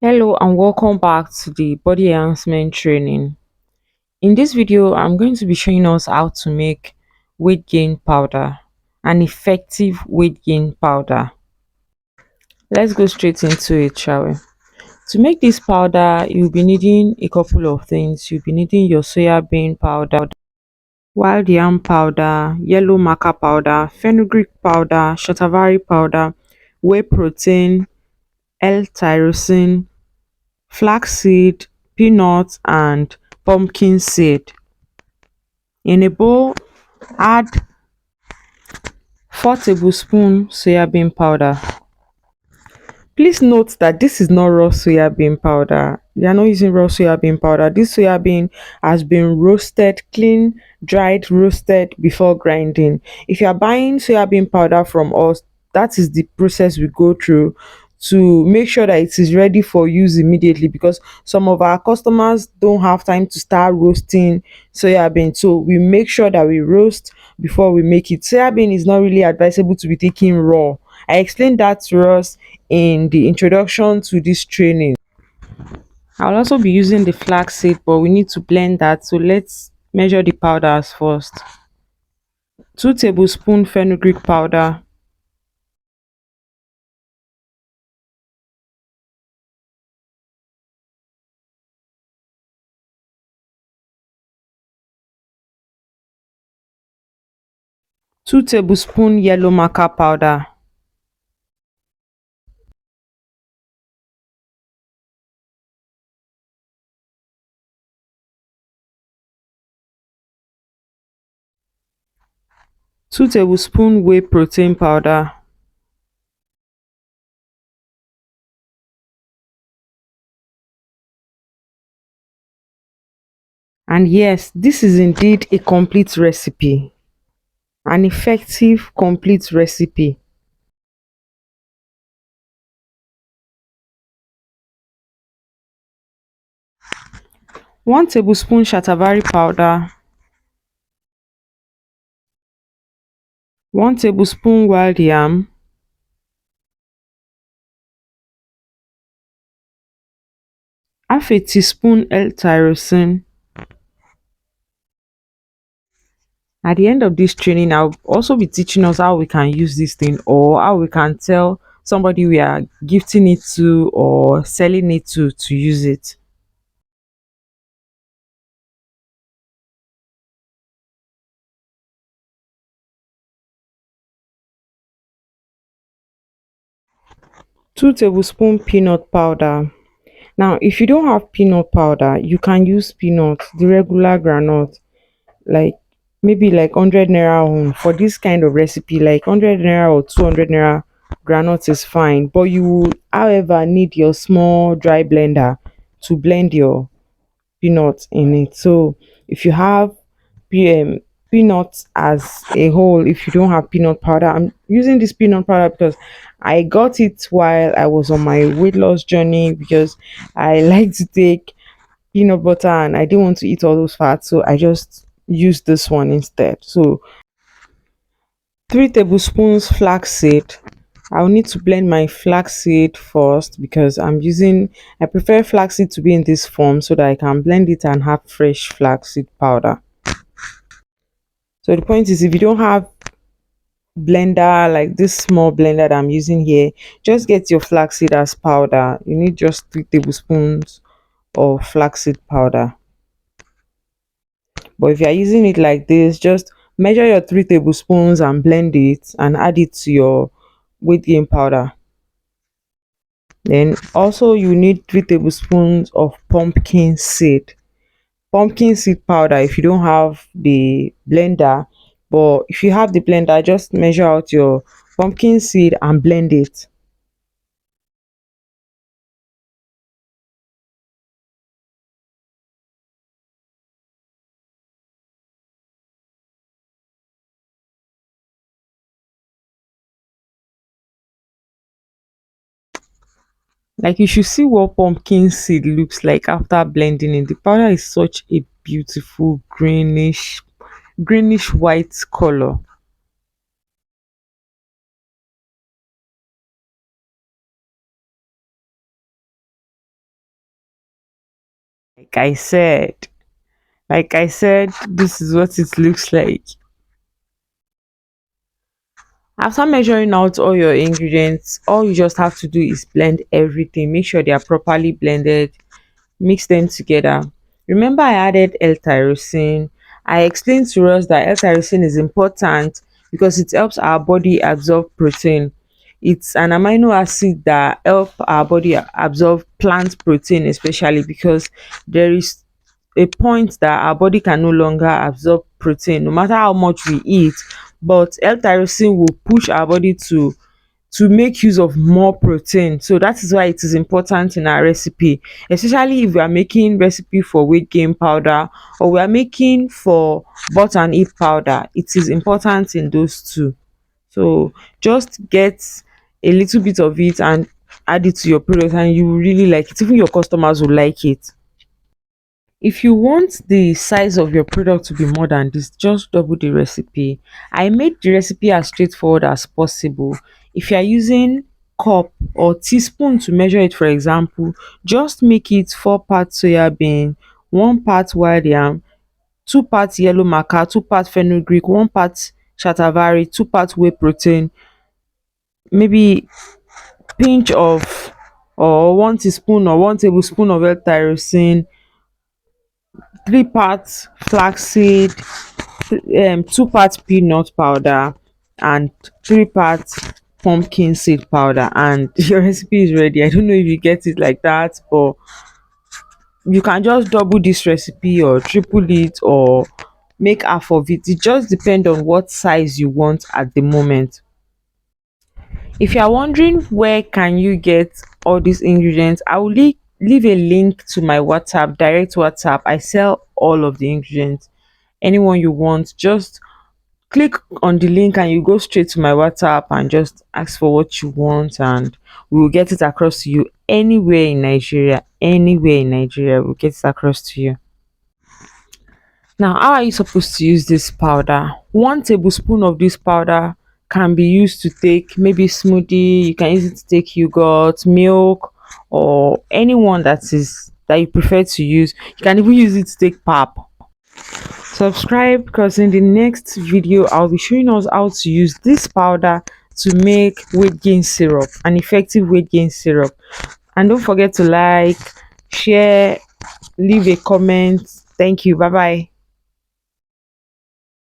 Hello and welcome back to the body enhancement training. In this video, I'm going to be showing us how to make weight gain powder, an effective weight gain powder. Let's go straight into it, shall we? To make this powder, you'll be needing a couple of things. You'll be needing your soya bean powder, wild yam powder, yellow maca powder, fenugreek powder, shatavari powder, whey protein, L-tyrosine, flaxseed, peanut and pumpkin seed. In a bowl, add 4 tablespoons soya bean powder. Please note that this is not raw soya bean powder. You are not using raw soya bean powder. This soya bean has been roasted, clean, dried, roasted before grinding. If you are buying soya bean powder from us, that is the process we go through to make sure that it is ready for use immediately, because some of our customers don't have time to start roasting soya bean. So we make sure that we roast before we make it. Soya bean is not really advisable to be taken raw. I explained that to us in the introduction to this training. I'll also be using the flaxseed, but we need to blend that. So let's measure the powders first. 2 tablespoons fenugreek powder, 2 tablespoons yellow maca powder, two tablespoons whey protein powder, and yes, this is indeed a complete recipe, an effective complete recipe. 1 tablespoon shatavari powder, 1 tablespoon wild yam, half a teaspoon L-tyrosine. At the end of this training, I'll also be teaching us how we can use this thing, or how we can tell somebody we are gifting it to or selling it to use it. Two tablespoon peanut powder. Now, if you don't have peanut powder, you can use peanut, the regular granite, like maybe like 100 naira own for this kind of recipe. Like 100 naira or 200 naira granite is fine, but you will however need your small dry blender to blend your peanuts in it. So if you have PM peanuts as a whole, if you don't have peanut powder, I'm using this peanut powder because I got it while I was on my weight loss journey, because I like to take peanut butter and I didn't want to eat all those fats, so I just used this one instead. So 3 tablespoons flaxseed. I'll need to blend my flaxseed first because I prefer flaxseed to be in this form so that I can blend it and have fresh flaxseed powder. So the point is, if you don't have blender like this small blender that I'm using here, just get your flaxseed as powder. You need just 3 tablespoons of flaxseed powder. But if you're using it like this, just measure your 3 tablespoons and blend it and add it to your weight gain powder. Then also you need 3 tablespoons of pumpkin seed. Pumpkin seed powder if you don't have the blender, but if you have the blender, just measure out your pumpkin seed and blend it. Like, you should see what pumpkin seed looks like after blending it. The powder is such a beautiful greenish white color. Like I said, this is what it looks like. After measuring out all your ingredients, all you just have to do is blend everything. Make sure they are properly blended, mix them together. Remember, I added L-tyrosine. I explained to us that L-tyrosine is important because it helps our body absorb protein. It's an amino acid that help our body absorb plant protein, especially because there is a point that our body can no longer absorb protein no matter how much we eat, but L-tyrosine will push our body to make use of more protein. So that is why it is important in our recipe, especially if we are making recipe for weight gain powder or we are making for butter and eat powder. It is important in those two. So just get a little bit of it and add it to your product, and you will really like it. Even your customers will like it. If you want the size of your product to be more than this, just double the recipe. I made the recipe as straightforward as possible. If you are using cup or teaspoon to measure it, for example, just make it 4 parts soya bean, 1 part wild yam, 2 parts yellow maca, 2 parts fenugreek, 1 part shatavari, 2 parts whey protein, maybe pinch of or 1 teaspoon or 1 tablespoon of L-tyrosine, 3 parts flaxseed, 2 parts peanut powder, and 3 parts pumpkin seed powder, and your recipe is ready. I don't know if you get it like that, but you can just double this recipe or triple it or make half of it. It just depends on what size you want at the moment. If you are wondering where can you get all these ingredients, I will leave a link to my WhatsApp, direct WhatsApp. I sell all of the ingredients. Anyone you want, just click on the link and you go straight to my WhatsApp and just ask for what you want, and we will get it across to you anywhere in Nigeria. Anywhere in Nigeria, we'll get it across to you. Now, how are you supposed to use this powder? 1 tablespoon of this powder can be used to take maybe smoothie. You can use it to take yogurt, milk, or anyone that you prefer to use. You can even use it to take pap. Subscribe, because in the next video I'll be showing us how to use this powder to make weight gain syrup, an effective weight gain syrup. And don't forget to like, share, leave a comment. Thank you. Bye bye.